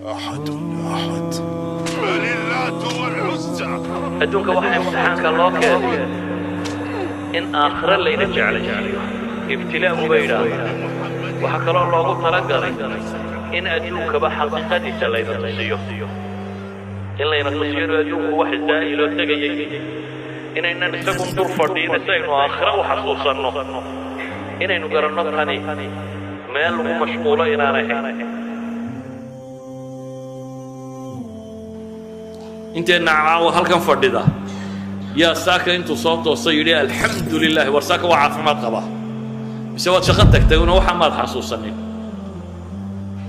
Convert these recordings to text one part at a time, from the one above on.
أحد فلله والعزى. أدونك واحد امتحانك الله كافي إن آخر اللي نجعل ابتلاء مبينا وحكى الله قلت رجل إن أدونك بحقيقة سلينا تصيح إلا إن تصير أدونك واحد دائل وتجي إن نسكن طرفة دين سين آخر وحصوصا إن نقرن نطني ما له مشغولة إن أنا انت نعاو هلكن فديدا يا ساكا انتو صوتو صيري الحمد لله ورساكا وعافماد قبا بسواد شقد تكتغنا وحا ماد حسوسنين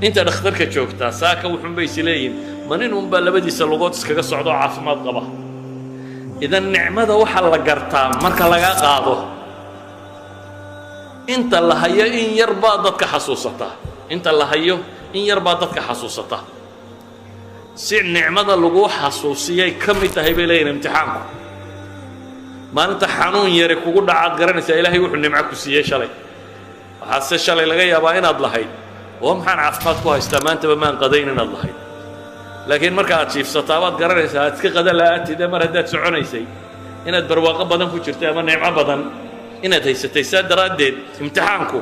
انت دختركا جوجتا ساكا وحن بيسليين منين با لبديسا لوغود اسكغا سocdo عافماد قبا اذا نعمده وحا لا غرتا marka laga qaado inta la hayo in yarba dadka xasuusata inta la hayo in yarba dadka xasuusata si nicmada lagu xasuusiyay kamid tahay beelayna imtixaanku maalinta xanuun yare kugu dhacaad garanaysa ilaahay wuxuu nimco ku siiyay shalay waxa shalay laga yaabaa inaad lahayd oo maxaan caafimaad ku haystaa maanta ba maan qadayn inaad lahayd laakiin marka aad jiifsataa waad garanaysaa aad iska qada la'aatid mar haddaad soconaysay inaad barwaaqo badan ku jirtay ama nicmo badan inaad haysatay saa daraaddeed imtixaanku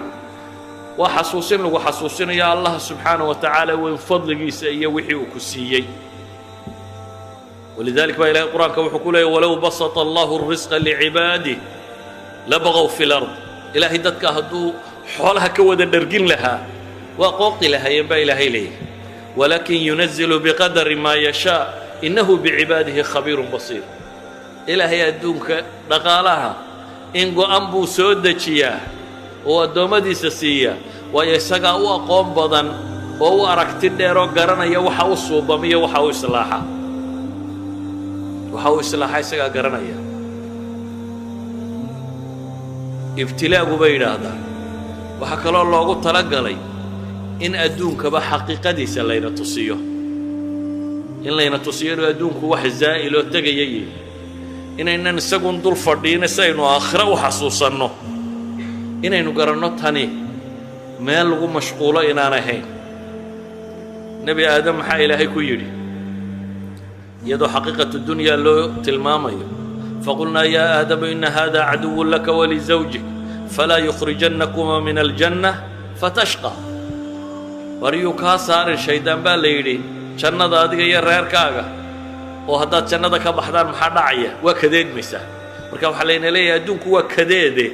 وحسوسين لو حسوسين يا الله سبحانه وتعالى وين فضلك يا وحي وكسيي ولذلك بقى إلى القرآن كوحكوا ولو بسط الله الرزق لعباده لبغوا في الأرض إلهي دتك هدو حولها كودا درجين لها وقوق لها ينبغي إلهي ليه ولكن ينزل بقدر ما يشاء إنه بعباده خبير بصير إلهي أدونك دقالها إنقو أنبو سودتشياه وأدومدي سسية ويسقى وقوم بدن وهو أركتين ديرو قرنا يا وحاو الصوبامية وحاو إصلاحا وحاو إصلاحا يسقى قرنا يا ابتلاء بين هذا وحكى الله قلت لقلي إن أدونك بحقيقة دي سلينا تصيه إن لينا تصيه أدونك واحد زائل وتجيي إن نسقون دول فردين سينو آخرة وحصوصا inaynu garanno tani meel lagu mashquulo inaan ahayn nabi aadam maxaa ilaahay ku yidhi iyadoo xaqiiqatu dunya loo tilmaamayo faqulnaa yaa aadamu ina hada caduwun laka walizawjik falaa yukhrijannakuma min aljanna fatashqa waryuu kaa saarin shaydaan baa la yidhi jannada adiga iyo reerkaaga oo haddaad jannada ka baxdaan maxaa dhacaya waa kadeedmaysaa marka waxaa layna leeyahay adduunku waa kadeede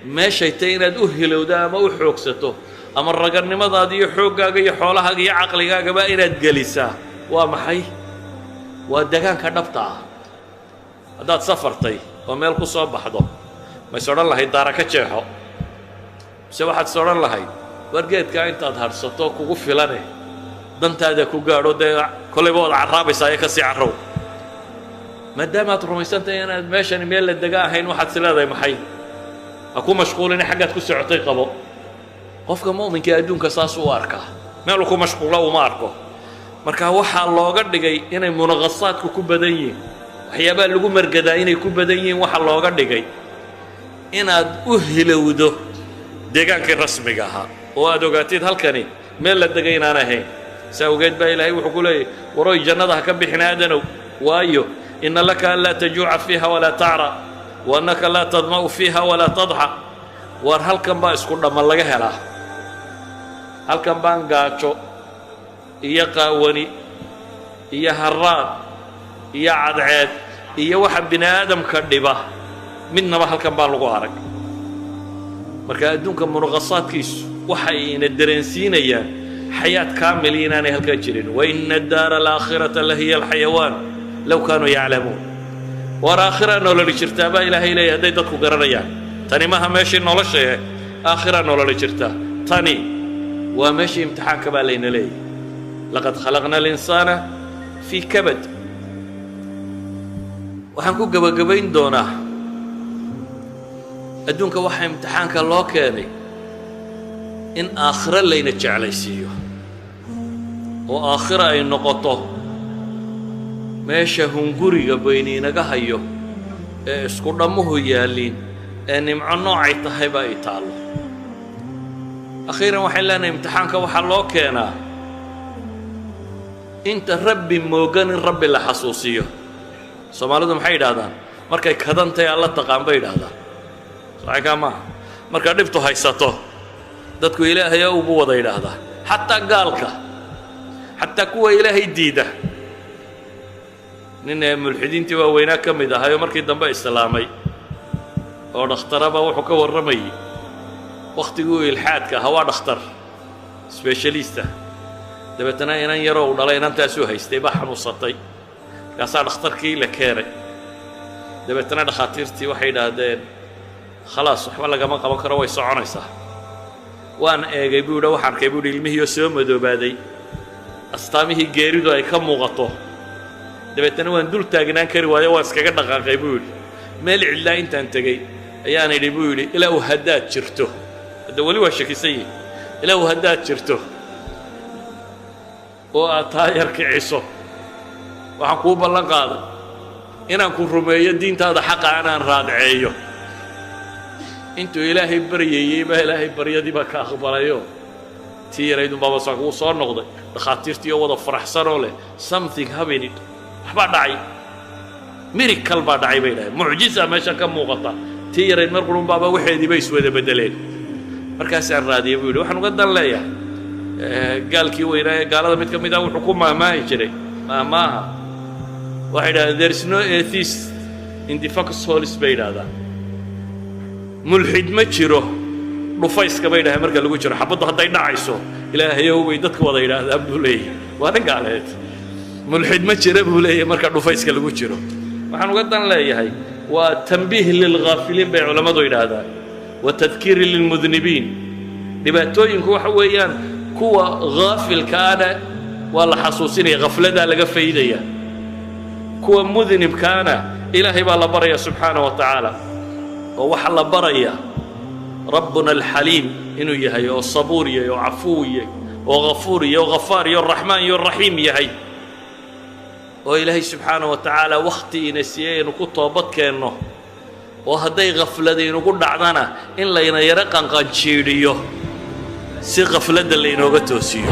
meeshay tay inaad u hilowda ama u xoogsato ama raganimadaada iyo xooggaaga iyo xoolahaaga iyo caqligaagaba inaad gelisaa waa maxay waa deegaanka dhabta ah haddaad safartay oo meel ku soo baxdo ma is odhan lahayd daara ka jeexo mise waxaad is odhan lahayd wargeedkaa intaad hadhsato kugu filane dantaada ku gaadho dee kollayba waad carraabaysaa ee ka sii carrow maadaamaad rumaysantahay inaad meeshani meel la dega ahayn waxaad is leedahay maxay أكو مشغولين حاجات كو سعتي قبو قفك مؤمن كي أدونك ساس واركا مالو كو مشغولا وما أركو مركا وحا الله قد جاي إني منغصات كو بدنيين وحيابا لقو مرقدا إني كو بدنيين وحا الله قد جاي إن أهل ودو ديغان كي رسمي قاها وادو قاتيد هالكني ميل لدقين أنا هين ساو قيد باي لهي وحكولي وروي جنة كبي حنادنو وايو إن لك ألا تجوع فيها ولا تعرى وأنك لا تظمأ فيها ولا تضحى وهل كان با اسكو دما laga helaa halkan baan gaajo iyo qaawani iyo haraad iyo cadceed iyo waxa bini aadamka dhiba midnaba halkan baan lagu arag marka adduunka munaaqasaadkiisu waxa ina dareensiinayaan xayaat kaamil inaanay halka jirin wa inna ad-daara al-aakhirata la hiya al-xayawaan law kaanu ya'lamuun والآخرة نولا لجرتا با إلهي إليه هدي دادكو قرانيا تاني ماها ماشي نولا شيء آخرة نولا لجرتا تاني وماشي امتحان كبا لينا ليه لقد خلقنا الإنسان في كبد وحنكو قبا قبين دونا أدونك وحي امتحان كالله كاني إن آخرة لينا جعلي سيو وآخرة إن نقطه meesha hunguriga bayniinaga hayo ee isku dhammuhu yaaliin ee nimco noocay tahay baa i taallo akhiiran waxaan leenahay imtixaanka waxaa loo keenaa inta rabbi moogan in rabbi la xasuusiyo soomaalidu maxay yidhaahdaan markay kadantay alla taqaan bay yidhaahdaan saxiixa maaha markaa dhibtu haysato dadku ilaahay ugu wada yidhaahdaa xataa gaalka xataa kuwa ilaahay diida nin mulxidiintii waaweynaa ka mid ahayoo markii dambe islaamay oo dhakhtaraba wuxuu ka warramayay wakhtiguu ilxaadka ahaa waa dhakhtar specialista dabeetana inan yaroo u dhalay inantaasuu haystay baa xanuunsatay markaasaa dhakhtarkii la keenay dabeetana dhakhaatiirtii waxay yidhaahdeen khalaas waxba lagama qaban karo way soconaysaa waan eegay buu yidhi waxaan arkay buu yidhi ilmihiioo soo madoobaaday astaamihii geeridu ay ka muuqato dabeetana waan dul taagnaan kari waayo waan iskaga dhaqaaqay buu yidhi meel cidlaa intaan tegey ayaan idhi buu yidhi ilaahu haddaad jirto hadda weli waa shakisan yihi ilaahu haddaad jirto oo aad taa yar kiciso waxaan kuu ballan qaaday inaan ku rumeeyo diintaada xaqa anaan raadceeyo intuu ilaahay baryayey baa ilaahay baryadii baa ka aqbalayo tii yaraydun baaba saa kuu soo noqday dhakhaatiirtii oo wada faraxsanoo leh something happened waxbaa dhacay miracle baa dhacay bay dhahay mucjiza meesha ka muuqata tii yarayd mar qurun baaba waxeedii bay iswada bedeleen markaasaan raadiyey buu yidhi waxaan uga dan leeyahay gaalkii weynaa ee gaalada mid ka mid ah wuxuu ku maahmaahi jiray maahmaaha waxay yidhahdeen there is no atheist in the foxholes bay yidhahdaan mulxid ma jiro dhufayska bay dhahay marka lagu jiro xabaddu hadday dhacayso ilaahayow bay dadku wada yidhaahdaan buu leeyahay waa nin gaaleed mulxid ma jira buu leeyahay marka dhufayska lagu jiro waxaan uga dan leeyahay waa tanbiih lilghaafiliin bay culammadu yidhaahdaan wa tadkiiri lilmudnibiin dhibaatooyinku waxa weeyaan kuwa ghaafilkaana waa la xasuusinaya ghafladaa laga faydaya kuwa mudnibkaana ilaahay baa la baraya subxaana wa tacaala oo waxa la baraya rabbuna alxaliim inuu yahay oo sabuur yahay oo cafuw yahay oo ghafuur yahay oo ghafaar iyo raxmaan iyo raxiim yahay oo ilaahay subxaana wa tacaala wakhti ina siiyey inu ku toobad keenno oo hadday ghaflada inugu dhacdana in layna yaro qanqanjiidhiyo si ghafladda laynooga toosiyo